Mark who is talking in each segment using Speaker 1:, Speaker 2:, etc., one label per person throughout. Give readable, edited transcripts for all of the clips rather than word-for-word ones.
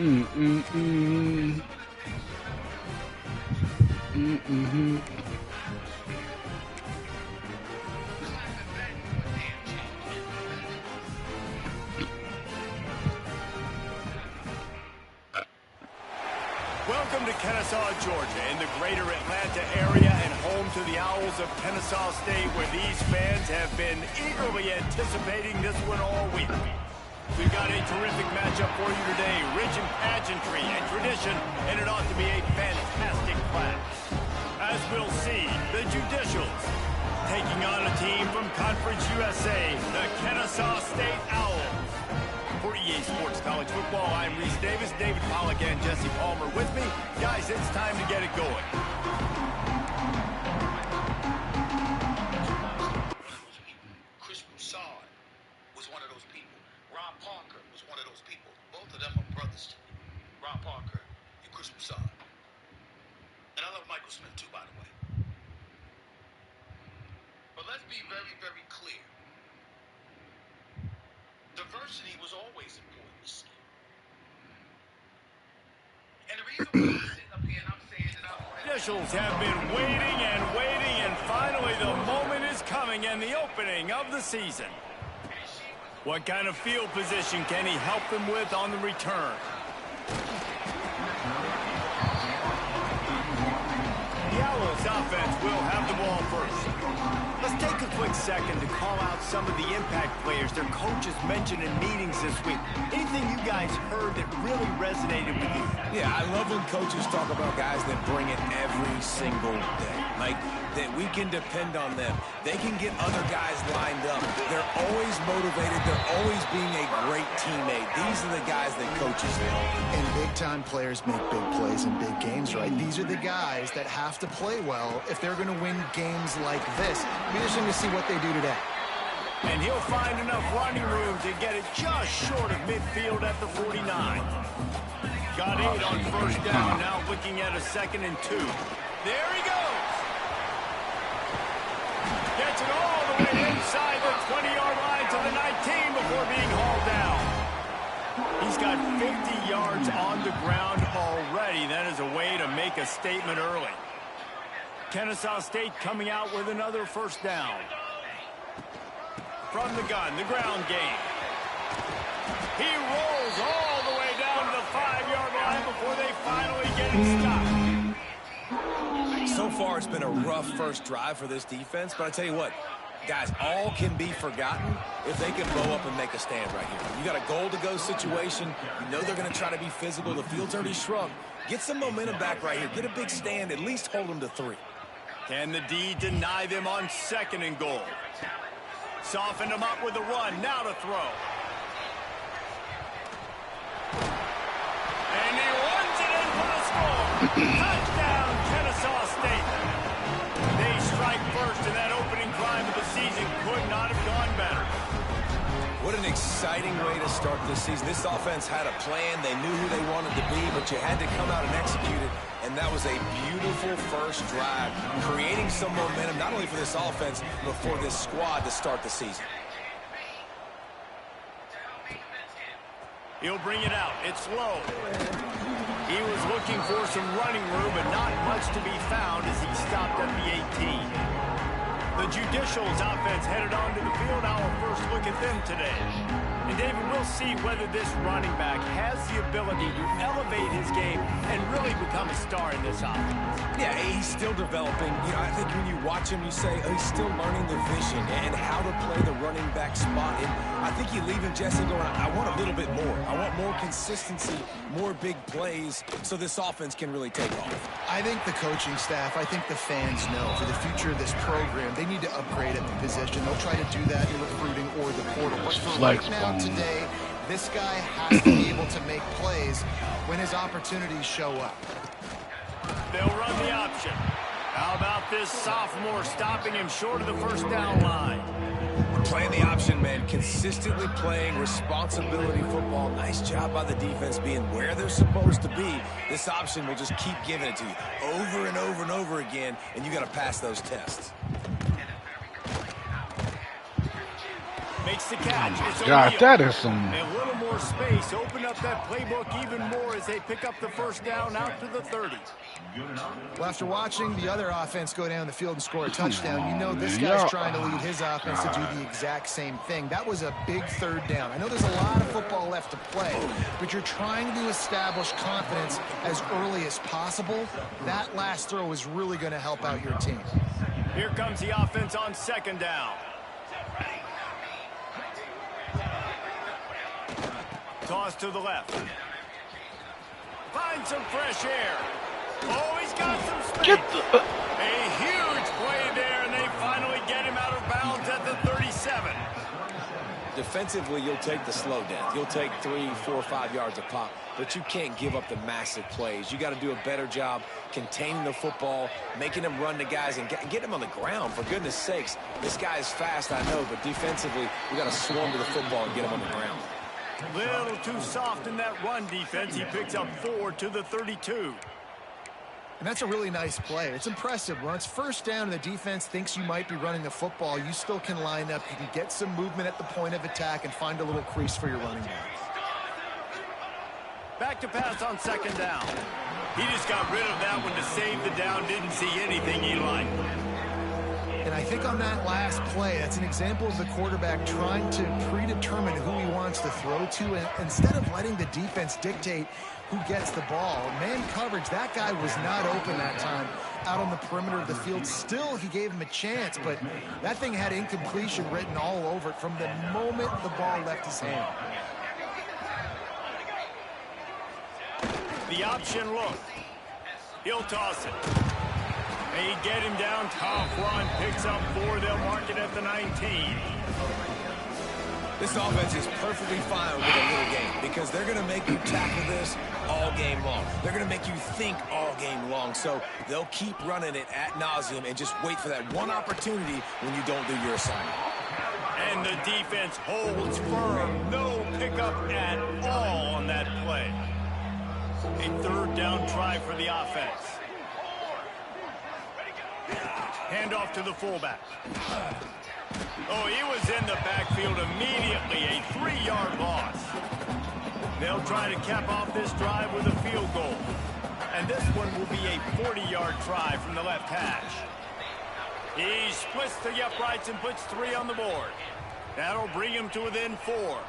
Speaker 1: Welcome to Kennesaw, Georgia, in the greater Atlanta area and home to the Owls of Kennesaw State, where these fans have been eagerly anticipating this one all week. We've got a terrific matchup for you today, rich in pageantry and tradition, and it ought to be a fantastic clash. As we'll see, the Judicials taking on a team from Conference USA, the Kennesaw State Owls. For EA Sports College Football, I'm Reese Davis, David Pollack, and Jesse Palmer with me. Guys, it's time to get it going.
Speaker 2: Chris Broussard was one of those people. Ron Parker was one of those people. Both of them are brothers to me. Ron Parker and Chris Broussard. And I love Michael Smith too, by the way. But let's be very, very clear. Diversity was always important to see. And the reason why I'm sitting up here and I'm saying that
Speaker 1: Officials have been waiting and finally the moment is coming and the opening of the season. What kind of field position can he help them with on the return? The Owls offense will have the ball first. Let's take a quick second to call out some of the impact players their coaches mentioned in meetings this week. Anything you guys heard that really resonated with you?
Speaker 3: Yeah, I love when coaches talk about guys that bring it every single day. Like, that we can depend on them. They can get other guys lined up. They're always motivated. They're always being a great teammate. These are the guys that coaches love.
Speaker 4: And big-time players make big plays in big games, right? These are the guys that have to play well if they're going to win games like this. We're just going to see what they do today.
Speaker 1: And he'll find enough running room to get it just short of midfield at the 49. Got 8 on first down, now looking at a 2nd and 2. There he goes. Gets it all the way inside the 20-yard line to the 19 before being hauled down. He's got 50 yards on the ground already. That is a way to make a statement early. Kennesaw State coming out with another first down. From the gun, the ground game. He rolls all the way down to the 5-yard line before they finally get him stopped.
Speaker 3: So far, it's been a rough first drive for this defense, but I tell you what, guys, all can be forgotten if they can blow up and make a stand right here. You got a goal-to-go situation. You know they're going to try to be physical. The field's already shrunk. Get some momentum back right here. Get a big stand. At least hold them to 3.
Speaker 1: Can the D deny them on 2nd and goal? Softened him up with a run. Now to throw. And he runs it in for the score. Touchdown, Kennesaw State. They strike first, and that opening drive of the season could not have gone better.
Speaker 3: What an exciting way to start this season. This offense had a plan. They knew who they wanted to be, but you had to come out and execute it. And that was a beautiful first drive, creating some momentum, not only for this offense, but for this squad to start the season.
Speaker 1: He'll bring it out. It's low. He was looking for some running room, but not much to be found as he stopped at the 18. The Judicials offense headed onto the field. Our first look at them today. And David, we'll see whether this running back has the ability to elevate his game and really become a star in this offense.
Speaker 3: Yeah, he's still developing. You know, I think when you watch him, you say, oh, he's still learning the vision and how to play the running back spot. And I think you leave him, Jesse, going, I want a little bit more. I want more consistency, more big plays, so this offense can really take off.
Speaker 4: I think the coaching staff, I think the fans know for the future of this program, they need to upgrade at the position. They'll try to do that in recruiting or the portal. But for right now, today, this guy has to be able to make plays when his opportunities show up.
Speaker 1: They'll run the option. How about this sophomore stopping him short of the first down line?
Speaker 3: Playing the option, man. Consistently playing responsibility football. Nice job by the defense being where they're supposed to be. This option will just keep giving it to you over and over and over again, and you got to pass those tests.
Speaker 1: Makes the catch. It's a
Speaker 5: God,
Speaker 1: wheel.
Speaker 5: that is some.
Speaker 1: And a little more space. Open up that playbook even more as they pick up the first down out to the 30.
Speaker 4: Well, after watching the other offense go down the field and score a touchdown, you know this guy's trying to lead his offense to do the exact same thing. That was a big third down. I know there's a lot of football left to play, but you're trying to establish confidence as early as possible. That last throw is really going to help out your team.
Speaker 1: Here comes the offense on second down. Toss to the left. Find some fresh air. Oh, he's got some space. A huge play there, and they finally get him out of bounds at the 37.
Speaker 3: Defensively, you'll take the slow down. You'll take 3, 4, 5 yards a pop, but you can't give up the massive plays. You got to do a better job containing the football, making them run the guys, and get them on the ground. For goodness sakes, this guy is fast, I know, but defensively, we got to swarm to the football and get him on the ground.
Speaker 1: Little too soft in that run defense. He picks up 4 to the 32.
Speaker 4: And that's a really nice play. It's impressive. When it's first down and the defense thinks you might be running the football, you still can line up. You can get some movement at the point of attack and find a little crease for your running back.
Speaker 1: Back to pass on second down. He just got rid of that one to save the down. Didn't see anything he liked.
Speaker 4: And I think on that last play, that's an example of the quarterback trying to predetermine who he wants to throw to, and instead of letting the defense dictate who gets the ball. Man coverage, that guy was not open that time out on the perimeter of the field. Still, he gave him a chance, but that thing had incompletion written all over it from the moment the ball left his hand.
Speaker 1: The option look. He'll toss it. They get him down. Top run picks up 4. They'll mark it at the 19.
Speaker 3: This offense is perfectly fine with a little game because they're going to make you tackle this all game long. They're going to make you think all game long. So they'll keep running it ad nauseum and just wait for that one opportunity when you don't do your assignment.
Speaker 1: And the defense holds firm. No pickup at all on that play. A third down try for the offense. Handoff to the fullback. Oh, he was in the backfield immediately. A 3-yard loss. They'll try to cap off this drive with a field goal. And this one will be a 40-yard try from the left hash. He splits the uprights and puts 3 on the board. That'll bring him to within 4.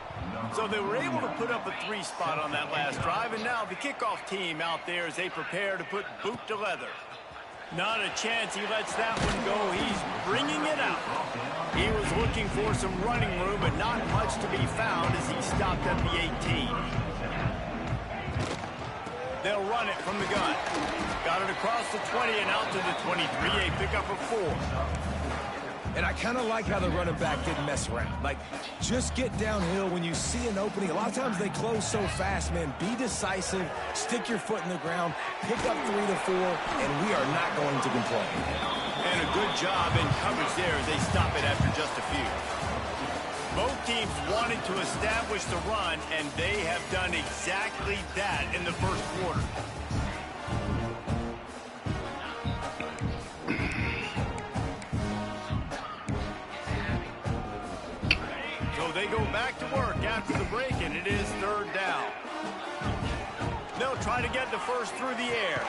Speaker 1: So they were able to put up a 3 spot on that last drive, and now the kickoff team out there as they prepare to put boot to leather. Not a chance he lets that one go. He's bringing it out. He was looking for some running room, but not much to be found as he stopped at the 18. They'll run it from the gun. Got it across the 20 and out to the 23. A pickup of 4.
Speaker 3: And I kind of like how the running back didn't mess around. Like, just get downhill when you see an opening. A lot of times they close so fast, man. Be decisive, stick your foot in the ground, pick up 3 to 4, and we are not going to complain.
Speaker 1: And a good job in coverage there as they stop it after just a few. Both teams wanted to establish the run, and they have done exactly that in the first quarter. They go back to work after the break, and it is third down. They'll try to get the first through the air.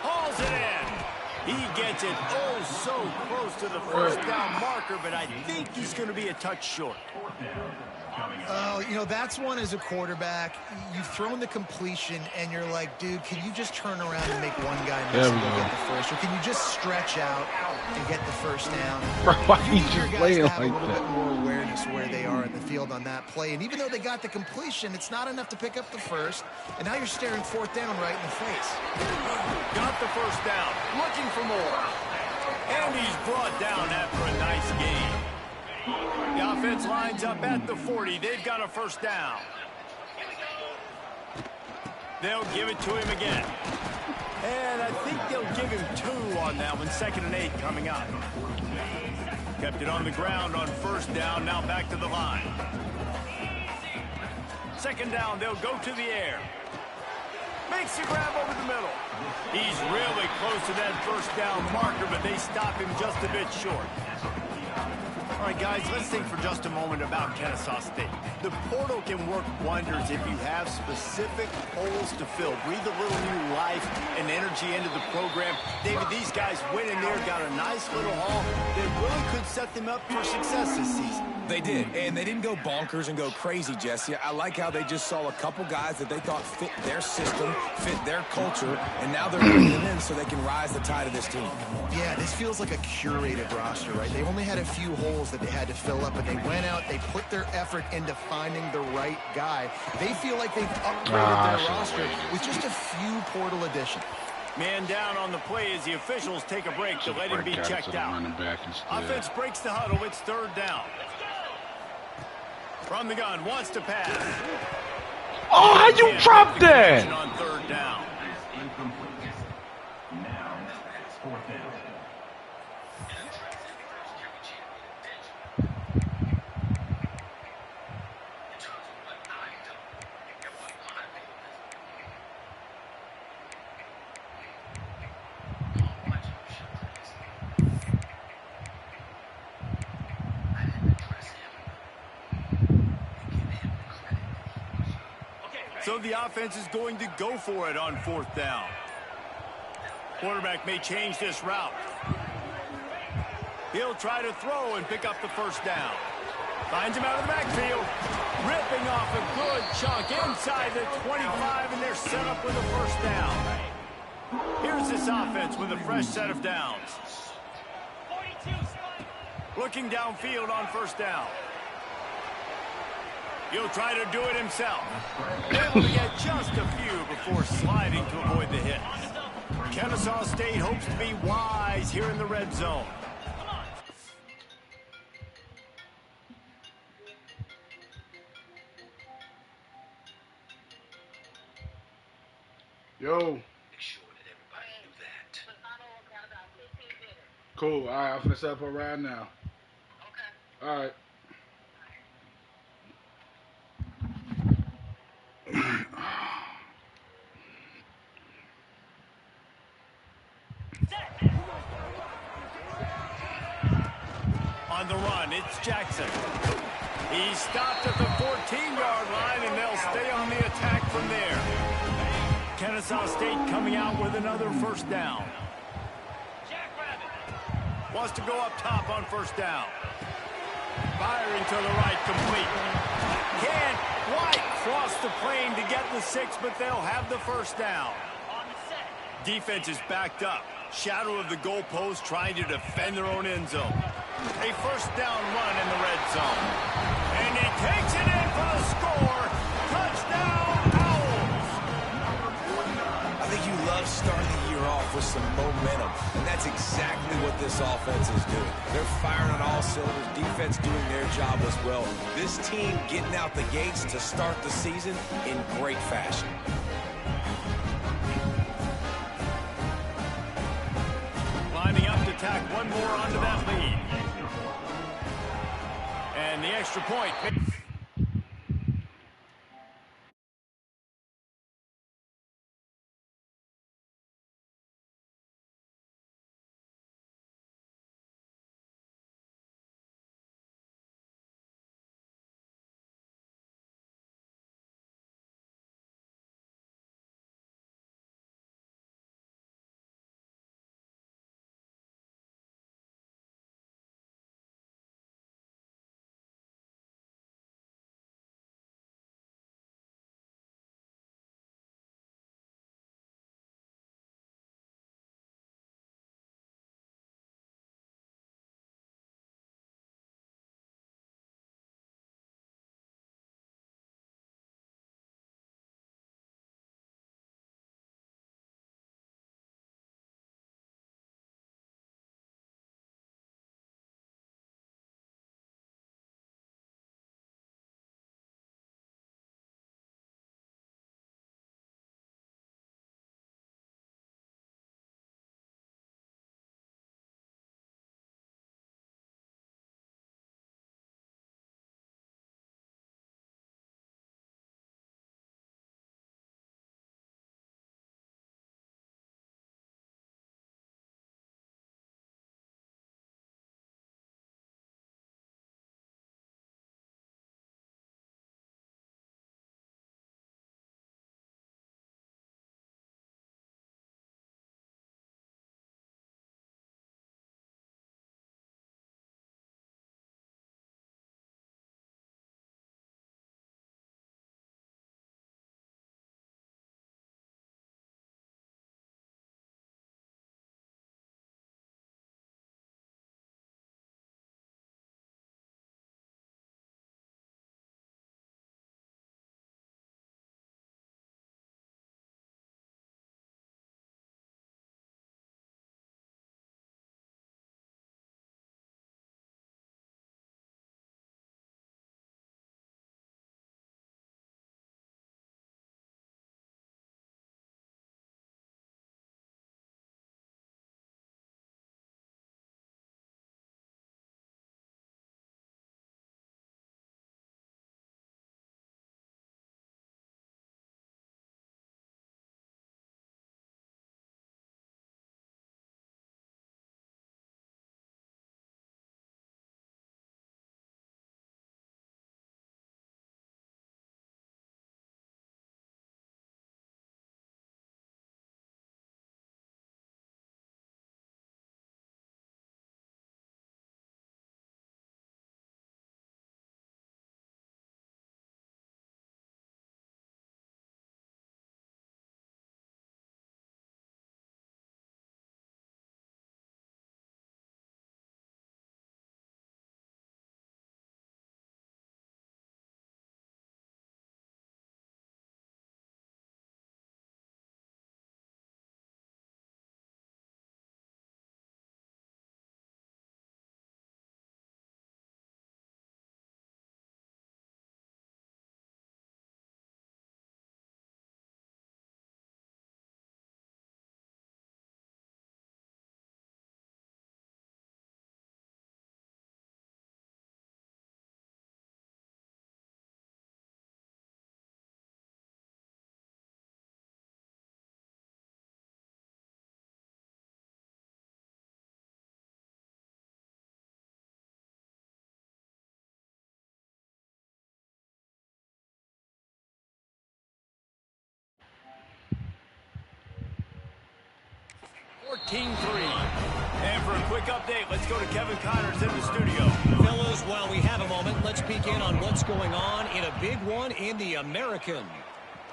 Speaker 1: Hauls it in. He gets it so close to the first down marker, but I think he's going to be a touch short.
Speaker 4: You know, that's one as a quarterback. You've thrown the completion, and you're like, dude, can you just turn around and make one guy miss and go get the first? Or can you just stretch out and get the first down?
Speaker 5: Bro, why
Speaker 4: you
Speaker 5: you
Speaker 4: need your
Speaker 5: just
Speaker 4: guys
Speaker 5: playing
Speaker 4: to have
Speaker 5: like
Speaker 4: a little
Speaker 5: that?
Speaker 4: bit more awareness where they are in the field on that play. And even though they got the completion, it's not enough to pick up the first. And now you're staring 4th down right in the face.
Speaker 1: Got the first down. Looking for more. And he's brought down after a nice game. The offense lines up at the 40. They've got a first down. They'll give it to him again. And I think they'll give him 2 on that one. 2nd and 8 coming up. Kept it on the ground on first down. Now back to the line. 2nd down. They'll go to the air. Makes the grab over the middle. He's really close to that first down marker, but they stop him just a bit short. All right, guys, let's think for just a moment about Kennesaw State. The portal can work wonders if you have specific holes to fill. Breathe a little new life and energy into the program. David, these guys went in there, got a nice little haul that really could set them up for success this season.
Speaker 3: They did, and they didn't go bonkers and go crazy, Jesse. I like how they just saw a couple guys that they thought fit their system, fit their culture, and now they're bringing them in so they can rise the tide of this team.
Speaker 4: Yeah, this feels like a curated roster, right? They only had a few holes that they had to fill up, and they went out, they put their effort into finding the right guy. They feel like they've upgraded their roster with just a few portal additions.
Speaker 1: Man down on the play as the officials take a break to let him be checked out. Offense breaks the huddle. It's third down. From the gun, wants to pass.
Speaker 5: Oh, how you dropped that?
Speaker 1: On third down.
Speaker 6: Now, it's fourth down.
Speaker 1: So the offense is going to go for it on fourth down. Quarterback may change this route. He'll try to throw and pick up the first down. Finds him out of the backfield. Ripping off a good chunk inside the 25, and they're set up with a first down. Here's this offense with a fresh set of downs. Looking downfield on first down. He'll try to do it himself. Able to get just a few before sliding to avoid the hit. Kennesaw State hopes to be wise here in the red zone.
Speaker 5: Yo.
Speaker 2: Make sure that everybody knew that.
Speaker 5: Cool. All right, I'm finna set up a ride now.
Speaker 2: Okay.
Speaker 5: All right.
Speaker 1: On the run, it's Jackson. He's stopped at the 14-yard line, and they'll stay on the attack from there. Kennesaw State coming out with another first down. Wants to go up top on first down. Firing to the right, complete. Can't quite cross the plane to get the 6, but they'll have the first down. Defense is backed up. Shadow of the goalpost trying to defend their own end zone. A first down run in the red zone. And he takes it in for the score. Touchdown, Owls.
Speaker 3: I think you love starting the year off with some momentum, and that's exactly what this offense is doing. They're firing on all cylinders, defense doing their job as well. This team getting out the gates to start the season in great fashion.
Speaker 1: Lining up to tack one more onto that lead. And the extra point. And for a quick update, let's go to Kevin Connors in the studio.
Speaker 7: Fellas, while we have a moment, let's peek in on what's going on in a big one in the American.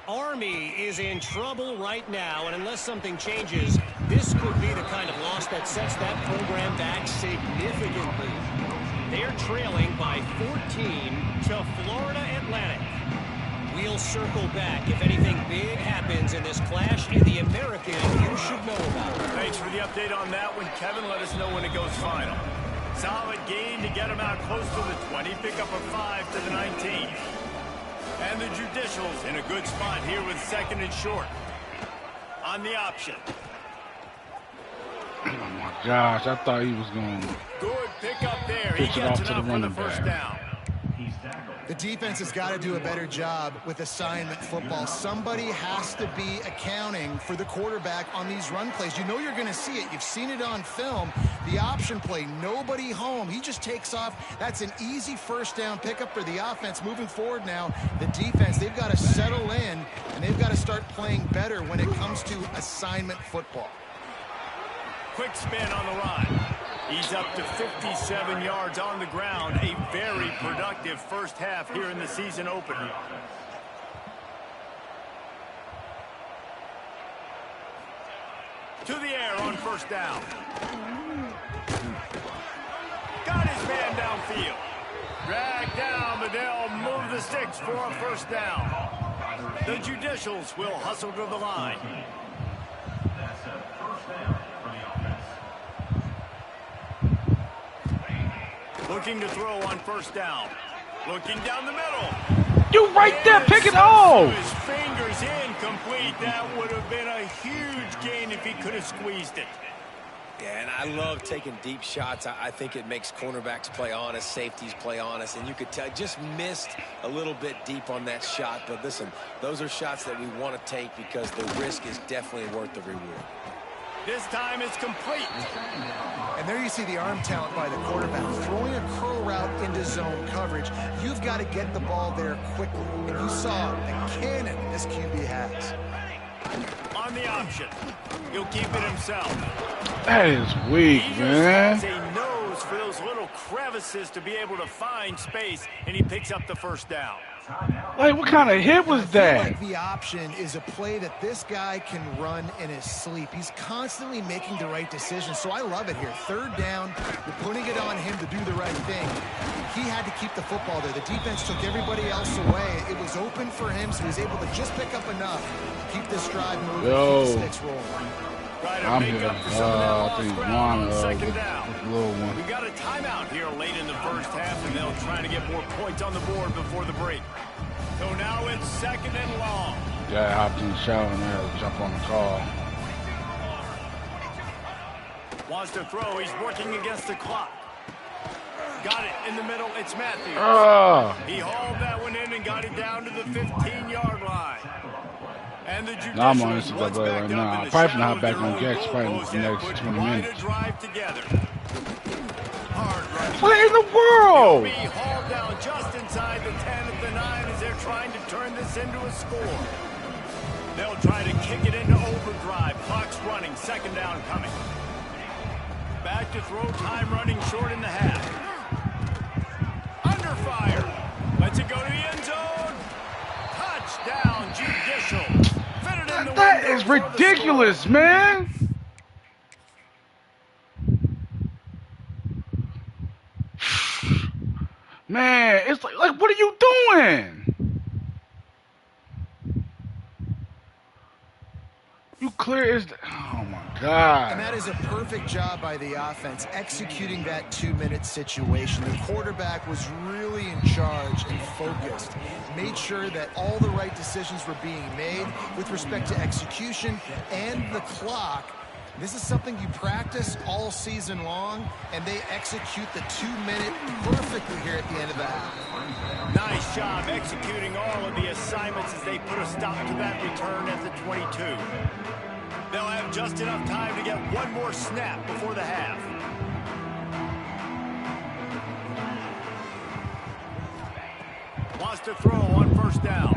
Speaker 7: Army is in trouble right now, and unless something changes, this could be the kind of loss that sets that program back significantly. They're trailing by 14 to Florida Atlantic. We'll circle back if anything big happens in this clash in the American you should know about.
Speaker 1: Thanks for the update on that one, Kevin. Let us know when it goes final. Solid gain to get them out close to the 20. Pick up a 5 to the 19. And the Judicials in a good spot here with 2nd and short. On the option.
Speaker 5: Oh my gosh, I thought he was going to
Speaker 1: Good pick up there.
Speaker 5: pitch
Speaker 1: He
Speaker 5: it off
Speaker 1: gets
Speaker 5: to the
Speaker 1: enough for the
Speaker 5: running
Speaker 1: first
Speaker 5: back.
Speaker 1: down.
Speaker 4: The defense has got to do a better job with assignment football. Somebody has to be accounting for the quarterback on these run plays. You know you're going to see it. You've seen it on film. The option play, nobody home. He just takes off. That's an easy first down pickup for the offense. Moving forward now, the defense, they've got to settle in, and they've got to start playing better when it comes to assignment football.
Speaker 1: Quick spin on the run. He's up to 57 yards on the ground. A very productive first half here in the season opener. To the air on first down. Got his man downfield. Dragged down, but they'll move the sticks for a first down. The Judicials will hustle to the line. Looking to throw on first down. Looking down the middle.
Speaker 5: You right there, pick it off.
Speaker 1: His fingers incomplete. That would have been a huge gain if he could have squeezed it.
Speaker 3: Yeah, and I love taking deep shots. I think it makes cornerbacks play honest, safeties play honest, and you could tell just missed a little bit deep on that shot. But listen, those are shots that we want to take because the risk is definitely worth the reward.
Speaker 1: This time it's complete.
Speaker 4: And there you see the arm talent by the quarterback. Throwing a curl route into zone coverage, you've got to get the ball there quickly. And you saw the cannon this QB has.
Speaker 1: On the option. He'll keep it himself.
Speaker 5: That is weak,
Speaker 1: He
Speaker 5: man.
Speaker 1: just has a nose for those little crevices to be able to find space, and he picks up the first down.
Speaker 5: Like, what kind of hit was
Speaker 4: I feel
Speaker 5: that?
Speaker 4: like the option is a play that this guy can run in his sleep. He's constantly making the right decision, so I love it here. Third down, you're putting it on him to do the right thing. He had to keep the football there. The defense took everybody else away. It was open for him, so he was able to just pick up enough to keep this drive moving,
Speaker 5: Yo.
Speaker 4: keep the sticks rolling.
Speaker 5: I'm here. I think one,
Speaker 1: Second down.
Speaker 5: this little one.
Speaker 1: We got a timeout here late in the first half, and they'll try to get more points on the board before the break. So now it's 2nd and long.
Speaker 5: Guy hopped in the shower and had to jump on the call.
Speaker 1: Wants to throw. He's working against the clock. Got it in the middle. It's Matthews. He hauled that one in and got it down to the 15-yard line. And the Judicials,
Speaker 5: Nah, I'm on this
Speaker 1: once
Speaker 5: right
Speaker 1: back
Speaker 5: now.
Speaker 1: up in
Speaker 5: I'm
Speaker 1: the
Speaker 5: probably
Speaker 1: shadow
Speaker 5: not
Speaker 1: of
Speaker 5: back
Speaker 1: their
Speaker 5: on
Speaker 1: own
Speaker 5: Gex fighting
Speaker 1: goalpost
Speaker 5: for the
Speaker 1: and
Speaker 5: next
Speaker 1: put
Speaker 5: 20
Speaker 1: quite
Speaker 5: minutes.
Speaker 1: a drive together. Hard running.
Speaker 5: What in the world?
Speaker 1: Be hauled down just inside the 10 of the 9 as they're trying to turn this into a score. They'll try to kick it into overdrive. Clock's running. 2nd down coming. Back to throw. Time running short in the half. Under fire. Lets it go to the end zone. Touchdown, Judicial. Fitted in the
Speaker 5: That
Speaker 1: window
Speaker 5: is
Speaker 1: for the
Speaker 5: ridiculous,
Speaker 1: score.
Speaker 5: man. Man, it's like, what are you doing? You clear as, oh my God.
Speaker 4: And that is a perfect job by the offense, executing that 2-minute situation. The quarterback was really in charge and focused. Made sure that all the right decisions were being made with respect to execution and the clock. This is something you practice all season long, and they execute the 2-minute perfectly here at the end of the half.
Speaker 1: Nice job executing all of the assignments as they put a stop to that return at the 22. They'll have just enough time to get one more snap before the half. Wants to throw on first down.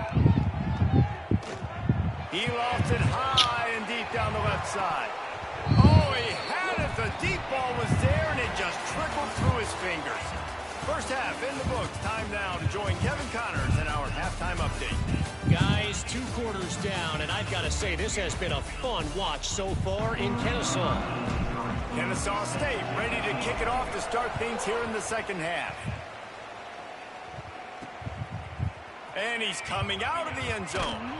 Speaker 1: He lofts it high and deep down the left side. Oh, he football was there, and it just trickled through his fingers. First half in the books. Time now to join Kevin Connors in our halftime update.
Speaker 7: Guys, 2 quarters down, and I've got to say this has been a fun watch so far in Kennesaw.
Speaker 1: Kennesaw State ready to kick it off to start things here in the second half. And he's coming out of the end zone.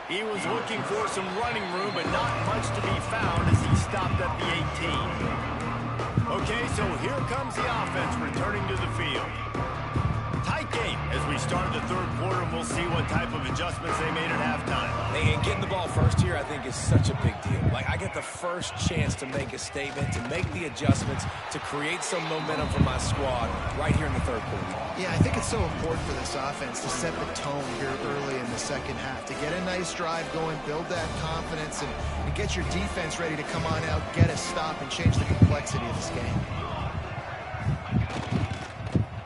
Speaker 1: He was looking for some running room, but not much to be found as he stopped at the 18. Okay, so here comes the offense returning to the field. Tight game as we start the third quarter, and we'll see what type of adjustments they made at halftime.
Speaker 3: And getting the ball first here, I think, is such a big deal. Like, I get the first chance to make a statement, to make the adjustments, to create some momentum for my squad right here in the third quarter.
Speaker 4: Yeah, I think it's so important for this offense to set the tone here early in the second half, to get a nice drive going, build that confidence, and get your defense ready to come on out, get a stop, and change the complexity of this game.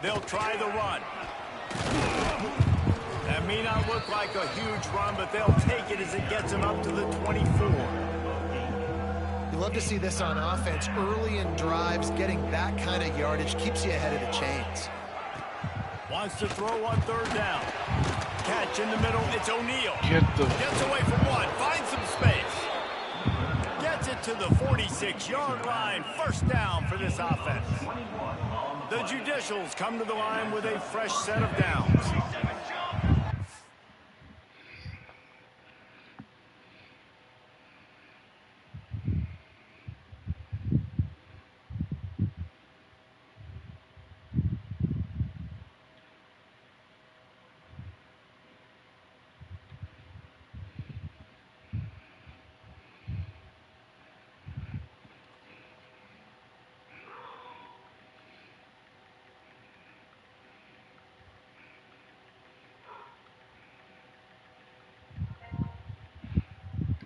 Speaker 1: They'll try the run. That may not look like a huge run, but they'll take it as it gets them up to the 24.
Speaker 4: You love to see this on offense. Early in drives, getting that kind of yardage keeps you ahead of the chains.
Speaker 1: Wants to throw on third down. Catch in the middle. It's O'Neal.
Speaker 5: Gets
Speaker 1: away from one. Finds some space. Gets it to the 46-yard line. First down for this offense. The Judicials come to the line with a fresh set of downs.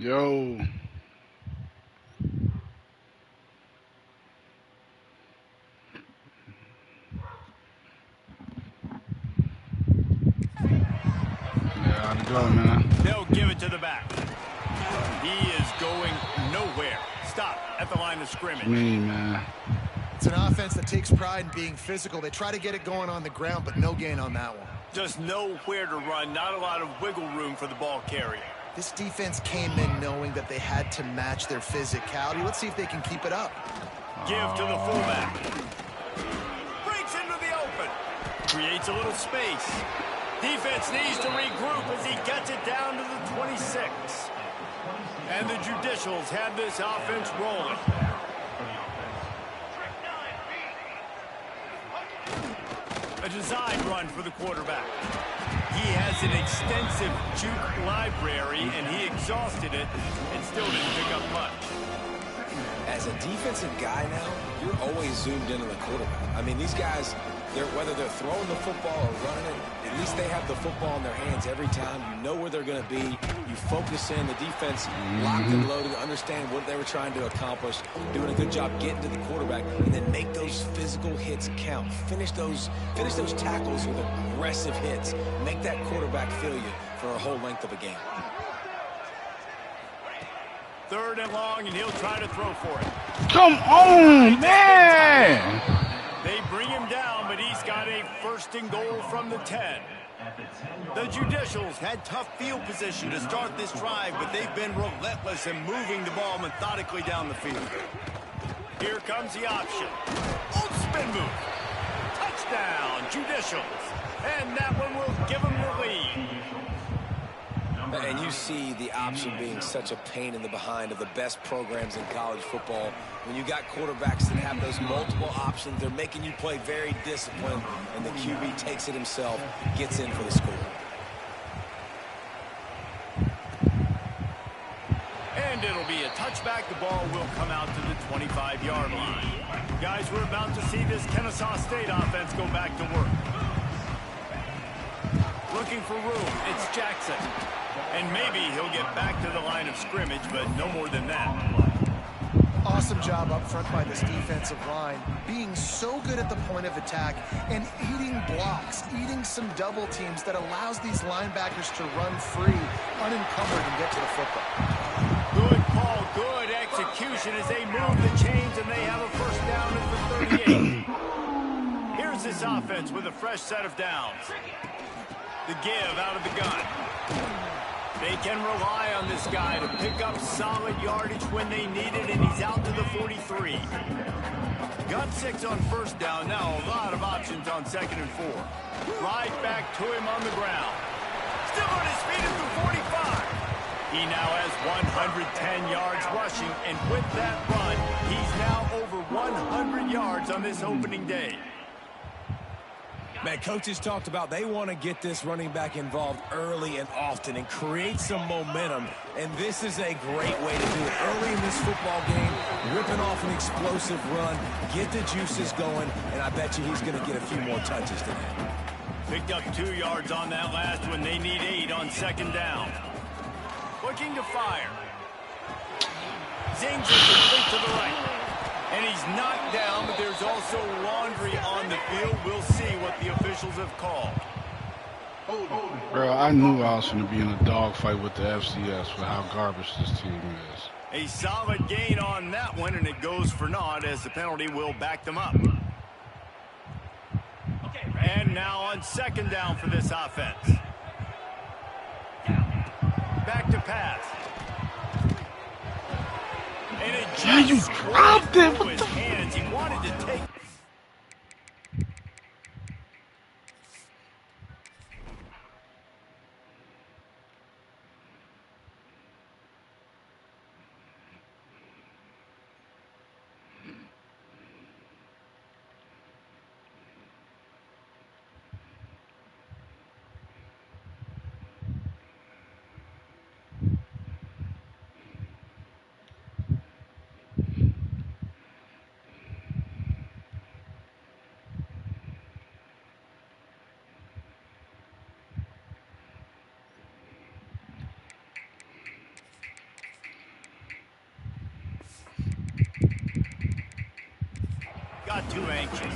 Speaker 5: Yo. Yeah, I'd go, man.
Speaker 1: They'll give it to the back. He is going nowhere. Stop at the line of scrimmage.
Speaker 5: Man.
Speaker 4: It's an offense that takes pride in being physical. They try to get it going on the ground, but no gain on that one.
Speaker 1: Just nowhere to run. Not a lot of wiggle room for the ball carrier.
Speaker 4: This defense came in knowing that they had to match their physicality. Let's see if they can keep it up.
Speaker 1: Give to the fullback. Breaks into the open. Creates a little space. Defense needs to regroup as he gets it down to the 26. And the Judicials have this offense rolling. A design run for the quarterback. He has an extensive juke library, and he exhausted it and still didn't pick up much.
Speaker 3: As a defensive guy now, you're always zoomed in on the quarterback. I mean, these guys, whether they're throwing the football or running it, at least they have the football in their hands every time. You know where they're going to be. You focus in. The defense locked and loaded, understand what they were trying to accomplish, doing a good job getting to the quarterback, and then make those physical hits count. Finish those tackles with aggressive hits. Make that quarterback feel you for a whole length of a game.
Speaker 1: Third and long, and he'll try to throw for it.
Speaker 5: Come on, man!
Speaker 1: They bring him down, but he's got a first and goal from the 10. The Judicials had tough field position to start this drive, but they've been relentless in moving the ball methodically down the field. Here comes the option. Old spin move. Touchdown, Judicials. And that one will give them the lead.
Speaker 3: And you see the option being such a pain in the behind of the best programs in college football. When you got quarterbacks that have those multiple options, they're making you play very disciplined, and the QB takes it himself, gets in for the score.
Speaker 1: And it'll be a touchback. The ball will come out to the 25-yard line. Guys, we're about to see this Kennesaw State offense go back to work. Looking for room. It's Jackson. And maybe he'll get back to the line of scrimmage, but no more than that.
Speaker 4: Awesome job up front by this defensive line, being so good at the point of attack and eating blocks, eating some double teams that allows these linebackers to run free, unencumbered, and get to the football.
Speaker 1: Good call, good execution. execution as they move the chains, and they have a first down at the 38. Here's this offense with a fresh set of downs. The give out of the gun. They can rely on this guy to pick up solid yardage when they need it, and he's out to the 43. Got 6 on first down. Now a lot of options on 2nd and 4. Right back to him on the ground. Still on his feet at the 45. He now has 110 yards rushing, and with that run, he's now over 100 yards on this opening day.
Speaker 3: Man, coaches talked about they want to get this running back involved early and often and create some momentum, and this is a great way to do it. Early in this football game, ripping off an explosive run, get the juices going, and I bet you he's going to get a few more touches today.
Speaker 1: Picked up 2 yards on that last one. They need 8 on 2nd down. Looking to fire. Zings it complete to the right. And he's knocked down, but there's also laundry on the field. We'll see what the officials have called.
Speaker 5: Bro, I knew I was going to be in a dogfight with the FCS for how garbage this team is.
Speaker 1: A solid gain on that one, and it goes for naught as the penalty will back them up. And now on 2nd down for this offense. Back to pass. And it just
Speaker 5: you dropped it.
Speaker 1: through his hands. He wanted to take. Got too anxious.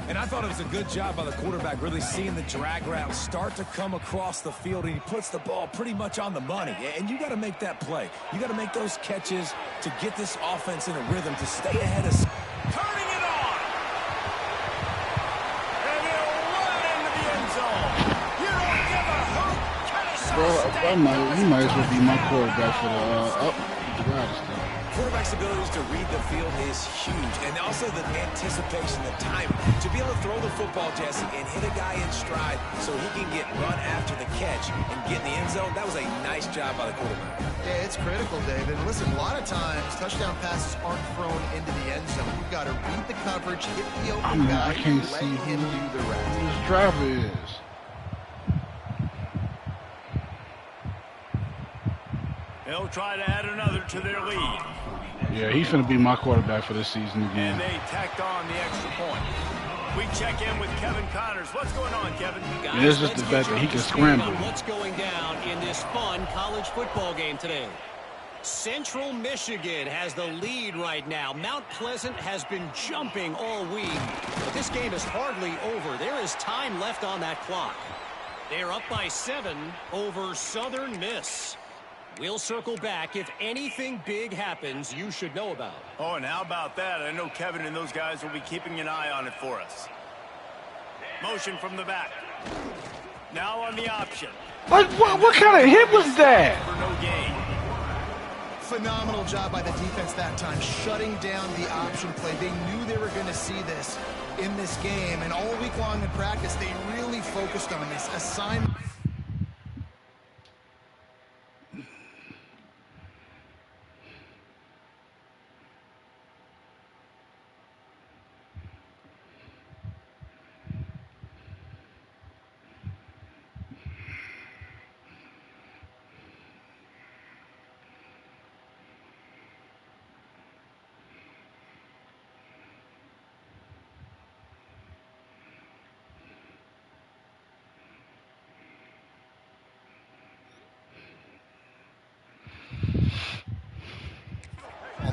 Speaker 3: And I thought it was a good job by the quarterback, really seeing the drag route start to come across the field, and he puts the ball pretty much on the money. And you got to make that play. You got to make those catches to get this offense in a rhythm, to stay ahead of...
Speaker 1: Turning it on! And he'll run into the end zone. You don't give a hoot.
Speaker 5: Bro, he might as well be my quarterback for the Riders.
Speaker 3: Quarterback's abilities to read the field is huge, and also the anticipation, the time to be able to throw the football, Jesse, and hit a guy in stride so he can get run after the catch and get in the end zone. That was a nice job by the quarterback.
Speaker 4: Yeah, it's critical, David. Listen, a lot of times touchdown passes aren't thrown into the end zone. You've got to read the coverage, hit the open guy,
Speaker 5: I can't
Speaker 4: let
Speaker 5: see
Speaker 4: him do the rest.
Speaker 5: who this driver is.
Speaker 1: They'll try to add another to their lead.
Speaker 5: Yeah, he's going to be my quarterback for this season again.
Speaker 1: And they tacked on the extra point. We check in with Kevin Connors. What's going on, Kevin?
Speaker 5: And it's just the fact that he can scramble.
Speaker 7: What's going down in this fun college football game today? Central Michigan has the lead right now. Mount Pleasant has been jumping all week, but this game is hardly over. There is time left on that clock. They're up by 7 over Southern Miss. We'll circle back if anything big happens you should know about.
Speaker 1: Oh, and how about that? I know Kevin and those guys will be keeping an eye on it for us. Motion from the back. Now on the option.
Speaker 5: Like, what kind of hit was that?
Speaker 1: For no gain.
Speaker 4: Phenomenal job by the defense that time, shutting down the option play. They knew they were going to see this in this game, and all week long in practice, they really focused on this assignment.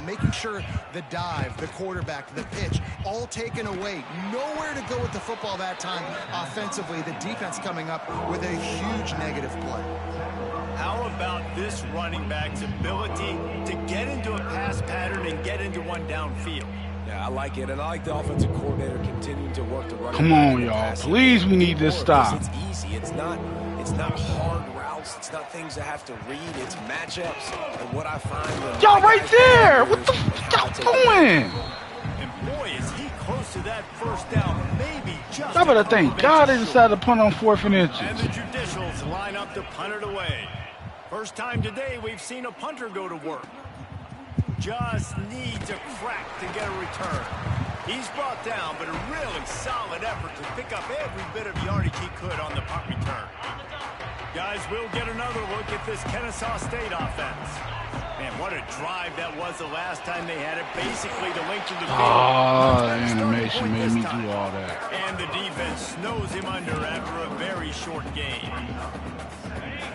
Speaker 4: making sure the dive, the quarterback, the pitch, all taken away. Nowhere to go with the football that time offensively. The defense coming up with a huge negative play.
Speaker 1: How about this running back's ability to get into a pass pattern and get into one downfield?
Speaker 3: Yeah, I like it, and I like the offensive coordinator continuing to work the running
Speaker 5: Come
Speaker 3: back
Speaker 5: on,
Speaker 3: in the
Speaker 5: y'all.
Speaker 3: passing
Speaker 5: Please,
Speaker 3: game.
Speaker 5: we need this stop.
Speaker 3: It's easy. It's not hard routes. It's not things I have to read. It's matchups. And what I find when
Speaker 5: Y'all right there. What the fuck y'all doing?
Speaker 1: And boy, is he close to that first down. Maybe just.
Speaker 5: Y'all better thank God they decided to punt on 4th and
Speaker 1: And
Speaker 5: inches.
Speaker 1: the Judicials line up to punt it away. First time today we've seen a punter go to work. Just needs a crack to get a return. He's brought down, but a really solid effort to pick up every bit of yardage he could on the punt return. Guys, we'll get another look at this Kennesaw State offense. Man, what a drive that was the last time they had it. Basically the length of the field.
Speaker 5: Oh, the animation made me do all that.
Speaker 1: And the defense snows him under after a very short game.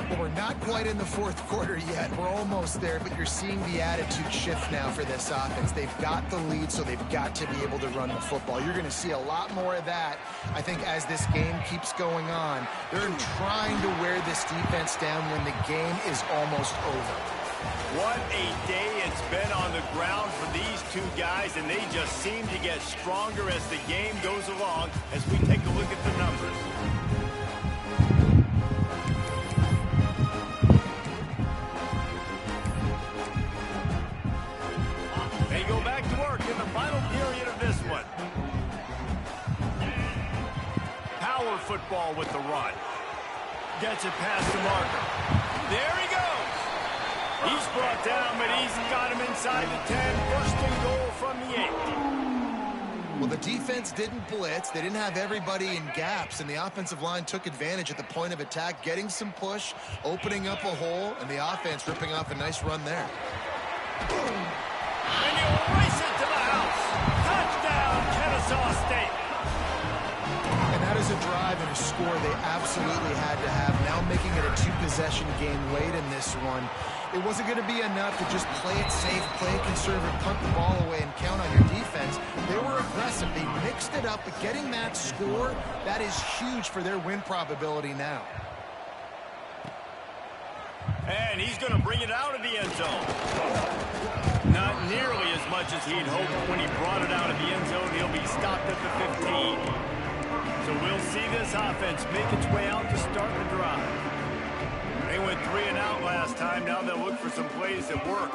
Speaker 4: Well, we're not quite in the 4th quarter yet. We're almost there, but you're seeing the attitude shift now for this offense. They've got the lead, so they've got to be able to run the football. You're going to see a lot more of that, I think, as this game keeps going on. They're trying to wear this defense down when the game is almost over.
Speaker 1: What a day it's been on the ground for these two guys, and they just seem to get stronger as the game goes along as we take a look at the numbers. They go back to work in the final period of this one. Power football with the run. Gets it past the marker. There he goes. He's brought down, but he's got him inside the 10. First and goal from the 8.
Speaker 4: Well, the defense didn't blitz. They didn't have everybody in gaps, and the offensive line took advantage at the point of attack, getting some push, opening up a hole, and the offense ripping off a nice run there.
Speaker 1: And he'll race it to the house. Touchdown, Kennesaw State.
Speaker 4: And that is a drive and a score they absolutely had to have. Now making it a 2-possession game late in this one. It wasn't going to be enough to just play it safe, play it conservative, punt the ball away, and count on your defense. They were aggressive. They mixed it up, but getting that score, that is huge for their win probability now.
Speaker 1: And he's going to bring it out of the end zone. Not nearly as much as he'd hoped when he brought it out of the end zone. He'll be stopped at the 15. So we'll see this offense make its way out to start the drive. They went 3 and out last time. Now they'll look for some plays that work.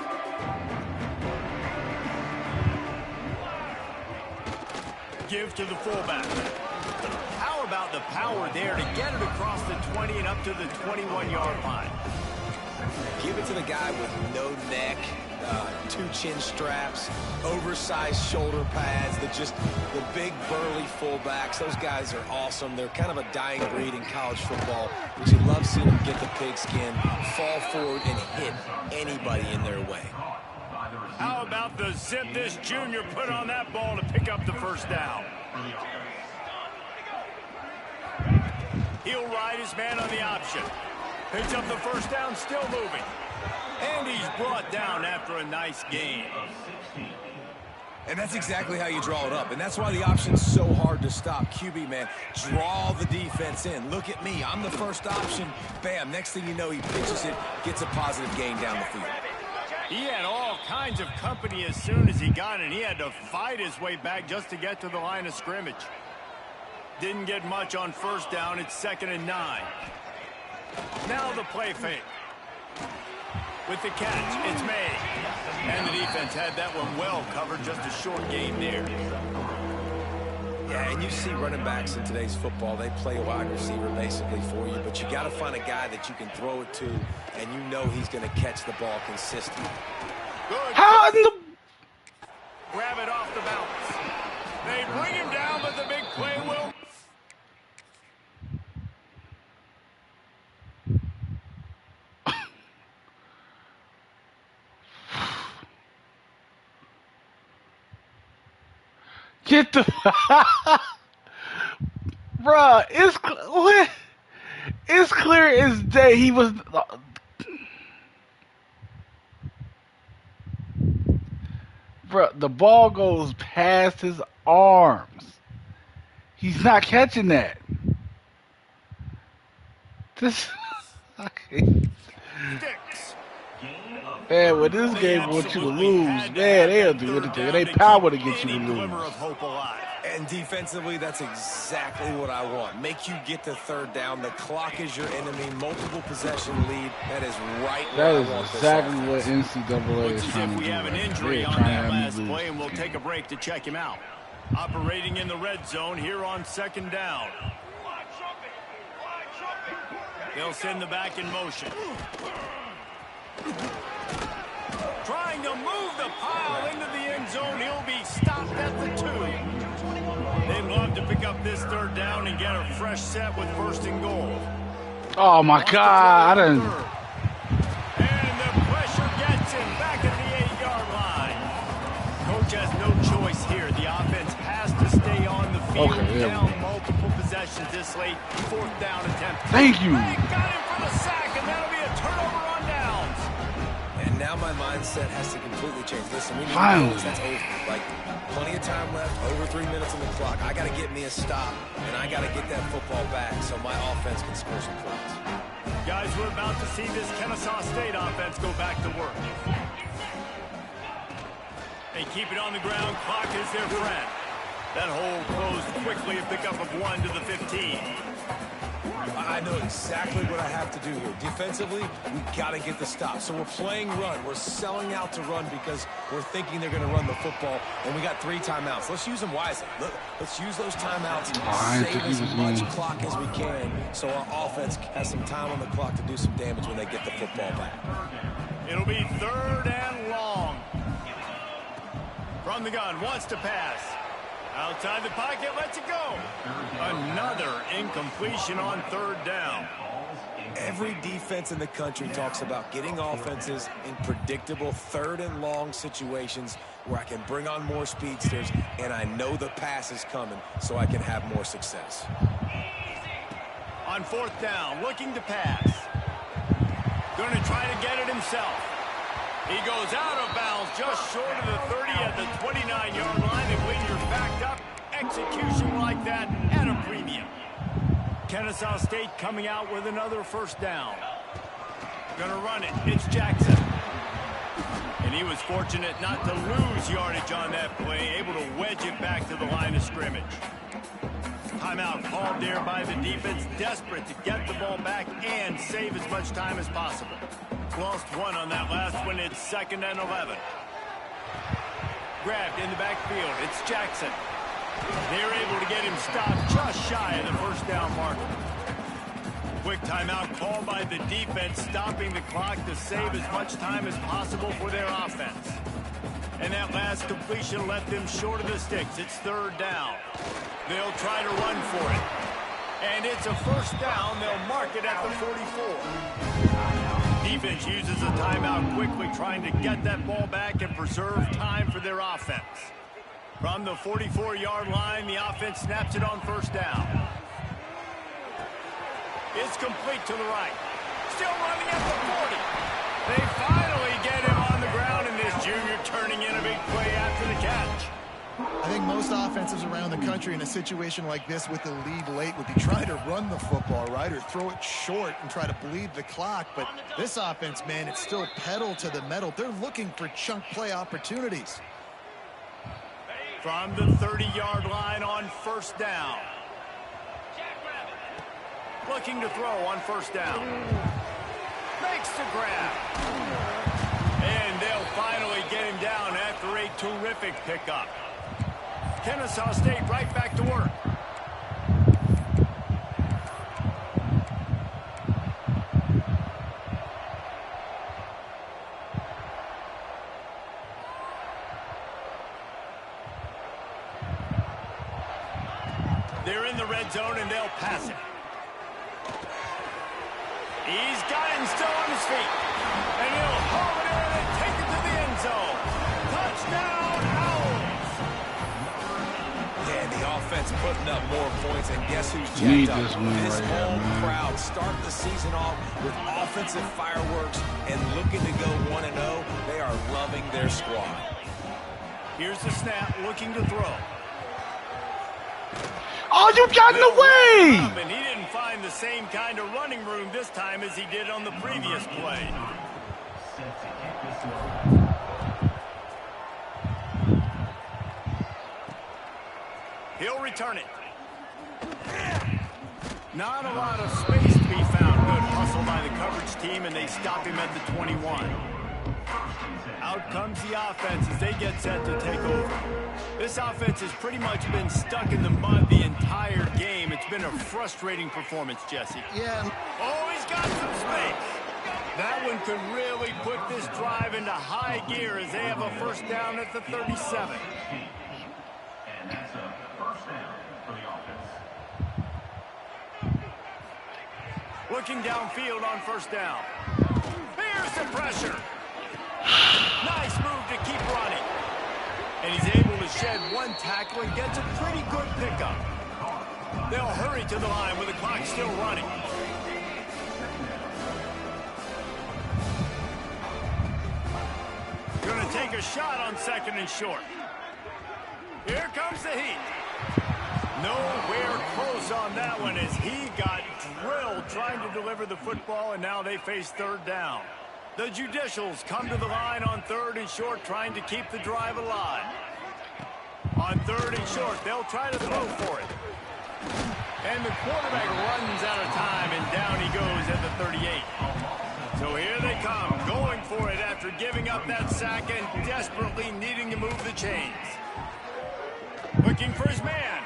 Speaker 1: Give to the fullback. How about the power there to get it across the 20 and up to the 21-yard line?
Speaker 3: Give it to the guy with no neck, 2 chin straps, oversized shoulder pads, the big burly fullbacks. Those guys are awesome. They're kind of a dying breed in college football, but you love seeing them get the pigskin, fall forward, and hit anybody in their way.
Speaker 1: How about the zip this junior put on that ball to pick up the first down? He'll ride his man on the option. Picks up the first down, still moving. And he's brought down after a nice gain.
Speaker 3: And that's exactly how you draw it up. And that's why the option's so hard to stop. QB, man, draw the defense in. Look at me. I'm the first option. Bam. Next thing you know, he pitches it, gets a positive gain down the field.
Speaker 1: He had all kinds of company as soon as he got it. He had to fight his way back just to get to the line of scrimmage. Didn't get much on first down. It's 2nd and 9. Now the play fake. With the catch, it's made. And the defense had that one well covered, just a short gain there.
Speaker 3: Yeah, and you see running backs in today's football, they play wide receiver basically for you, but you got to find a guy that you can throw it to, and you know he's going to catch the ball consistently.
Speaker 1: Good.
Speaker 5: How in the...
Speaker 1: Grab it off the bounce. They bring him down, but the big play will...
Speaker 5: Get the... Bruh, it's clear as day he was... Bro, the ball goes past his arms. He's not catching that. This,
Speaker 1: Sticks.
Speaker 5: man, when this
Speaker 1: They
Speaker 5: game wants you to
Speaker 1: absolutely
Speaker 5: lose,
Speaker 1: had to
Speaker 5: man,
Speaker 1: have
Speaker 5: they'll
Speaker 1: that
Speaker 5: do
Speaker 1: third
Speaker 5: anything.
Speaker 1: down
Speaker 5: They
Speaker 1: to
Speaker 5: power to
Speaker 1: keep
Speaker 5: get you to
Speaker 1: any glimmer
Speaker 5: lose.
Speaker 1: of hope alive.
Speaker 3: And defensively, that's exactly what I want. Make you get to third down. The clock is your enemy. Multiple possession lead. That is right
Speaker 5: That
Speaker 3: where
Speaker 5: is
Speaker 3: I want
Speaker 5: exactly what
Speaker 3: this offense.
Speaker 5: NCAA
Speaker 1: Looks
Speaker 5: is
Speaker 1: as
Speaker 5: trying
Speaker 1: if
Speaker 5: to
Speaker 1: we
Speaker 5: do.
Speaker 1: have an
Speaker 5: Right now.
Speaker 1: injury
Speaker 5: They're
Speaker 1: on
Speaker 5: trying to
Speaker 1: that
Speaker 5: have
Speaker 1: last
Speaker 5: me lose.
Speaker 1: play, and we'll take a break to check him out. Operating in the red zone here on second down. They'll send the back in motion. Trying to move the pile into the end zone. He'll be stopped at the 2. They'd love to pick up this third down and get a fresh set with first and goal.
Speaker 5: Oh my God! I didn't.
Speaker 1: And the pressure gets him back at the 8-yard line. Coach has no choice here. The offense has to stay on the field.
Speaker 5: Okay, there we
Speaker 1: down
Speaker 5: go.
Speaker 1: multiple possessions this late. Fourth down attempt.
Speaker 5: Thank you.
Speaker 1: They got him for the sack, and that'll be a turnover on downs.
Speaker 3: And now my mindset has to completely change. Listen, we need
Speaker 5: Finally.
Speaker 3: goals. That's over. Like, plenty of time left, over 3 minutes on the clock. I got to get me a stop, and I got to get that football back so my offense can score some points.
Speaker 1: Guys, we're about to see this Kennesaw State offense go back to work. They keep it on the ground. Clock is their friend. That hole closed quickly. A pickup of 1 to the 15.
Speaker 3: I know exactly what I have to do here. Defensively, we got to get the stop. So we're playing run. We're selling out to run because we're thinking they're going to run the football, and we got 3 timeouts. Let's use them wisely. Let's use those timeouts and save as much clock as we can so our offense has some time on the clock to do some damage when they get the football back.
Speaker 1: It'll be 3rd and long. From the gun, wants to pass. Outside the pocket, lets it go. Another incompletion on 3rd down.
Speaker 3: Every defense in the country talks about getting offenses in predictable 3rd and long situations where I can bring on more speedsters and I know the pass is coming so I can have more success.
Speaker 1: On 4th down, looking to pass. Going to try to get it himself. He goes out of bounds just short of the 30 at the 29-yard line. And when you're backed up, execution like that at a premium. Kennesaw State coming out with another 1st down. Going to run it. It's Jackson. And he was fortunate not to lose yardage on that play, able to wedge it back to the line of scrimmage. Timeout called there by the defense, desperate to get the ball back and save as much time as possible. Lost 1 on that last one. It's 2nd and 11. Grabbed in the backfield. It's Jackson. They're able to get him stopped just shy of the 1st down marker. Quick timeout called by the defense, stopping the clock to save as much time as possible for their offense. And that last completion left them short of the sticks. It's 3rd down. They'll try to run for it. And it's a 1st down. They'll mark it at the 44. Defense uses a timeout quickly, trying to get that ball back and preserve time for their offense. From the 44-yard line, the offense snaps it on 1st down. It's complete to the right. Still running at the 40. They finally get him on the ground, and this junior turning in a big play after the catch.
Speaker 4: I think most offenses around the country in a situation like this with the lead late would be trying to run the football, right, or throw it short and try to bleed the clock. But this offense, man, it's still pedal to the metal. They're looking for chunk play opportunities.
Speaker 1: From the 30-yard line on 1st down. Looking to throw on 1st down. Makes the grab. And they'll finally get him down after a terrific pickup. Kennesaw State right back to work. They're in the red zone, and they'll pass it. He's got him still on his feet. And he'll haul it in and take it to the end zone. Touchdown, Owls!
Speaker 3: Yeah, the offense putting up more points, and guess who's
Speaker 5: Need
Speaker 3: jacked
Speaker 5: this
Speaker 3: up?
Speaker 5: win
Speaker 3: This
Speaker 5: right here,
Speaker 3: home
Speaker 5: man.
Speaker 3: crowd starting the season off with offensive fireworks and looking to go 1-0. They are loving their squad.
Speaker 1: Here's the snap, looking to throw.
Speaker 5: Oh, you got in the way!
Speaker 1: And he didn't find the same kind of running room this time as he did on the previous play. He'll return it. Not a lot of space to be found. Good hustle by the coverage team, and they stop him at the 21. Out comes the offense as they get set to take over. This offense has pretty much been stuck in the mud the entire game. It's been a frustrating performance, Jesse.
Speaker 4: Yeah.
Speaker 1: Oh, he's got some space. That one could really put this drive into high gear as they have a first down at the 37.
Speaker 6: And that's a first down for the offense.
Speaker 1: Looking downfield on first down. Here's the pressure. Nice move to keep running. And he's able to shed one tackle and gets a pretty good pickup. They'll hurry to the line with the clock still running. Going to take a shot on second and short. Here comes the heat. Nowhere close on that one as he got drilled trying to deliver the football, and now they face third down. The Judicials come to the line on third and short, trying to keep the drive alive. On third and short, they'll try to throw for it. And the quarterback runs out of time, and down he goes at the 38. So here they come, going for it after giving up that sack and desperately needing to move the chains. Looking for his man.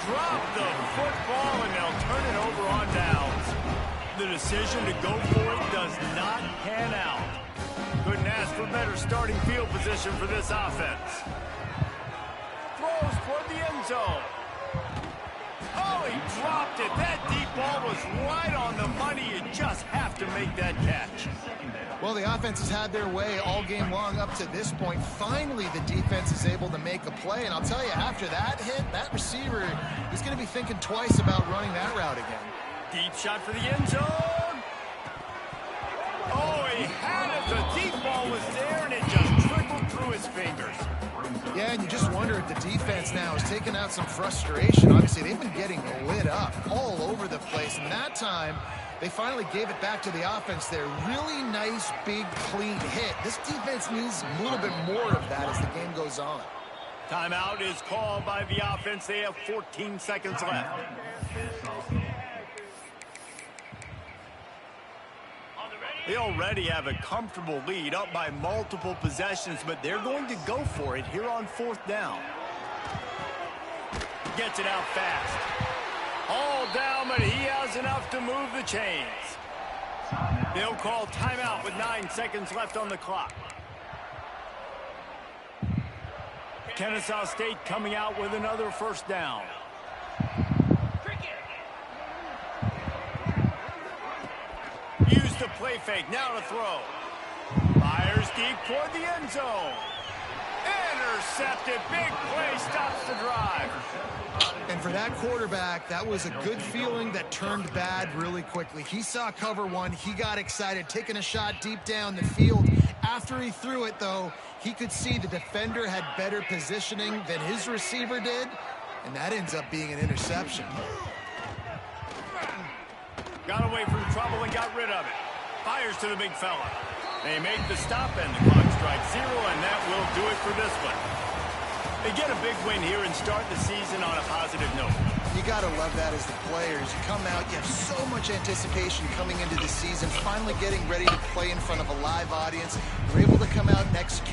Speaker 1: Drop the football, and they'll turn it over on downs. The decision to go for it does not pan out. Couldn't ask for better starting field position for this offense. Throws toward the end zone. Oh, he dropped it. That deep ball was right on the money. You just have to make that catch.
Speaker 4: Well, the offense has had their way all game long up to this point. Finally, the defense is able to make a play. And I'll tell you, after that hit, that receiver is going to be thinking twice about running that route again.
Speaker 1: Deep shot for the end zone. Oh, he had it. The deep ball was there, and it just trickled through his fingers.
Speaker 4: Yeah, and you just wonder if the defense now is taking out some frustration. Obviously, they've been getting lit up all over the place. And that time, they finally gave it back to the offense there. Really nice, big, clean hit. This defense needs a little bit more of that as the game goes on.
Speaker 1: Timeout is called by the offense. They have 14 seconds left. They already have a comfortable lead, up by multiple possessions, but they're going to go for it here on fourth down. Gets it out fast. All down, but he has enough to move the chains. They'll call timeout with 9 seconds left on the clock. Kennesaw State coming out with another first down. Use the play fake, now to throw. Fires deep toward the end zone. Intercepted, big play, stops the drive.
Speaker 4: And for that quarterback, that was a good feeling that turned bad really quickly. He saw cover one, he got excited, taking a shot deep down the field. After he threw it, though, he could see the defender had better positioning than his receiver did, and that ends up being an interception.
Speaker 1: Got away from trouble and got rid of it. Fires to the big fella. They make the stop, and the clock strikes 0, and that will do it for this one. They get a big win here and start the season on a positive note.
Speaker 4: You got to love that as the players. You come out, you have so much anticipation coming into the season, finally getting ready to play in front of a live audience. You're able to come out and execute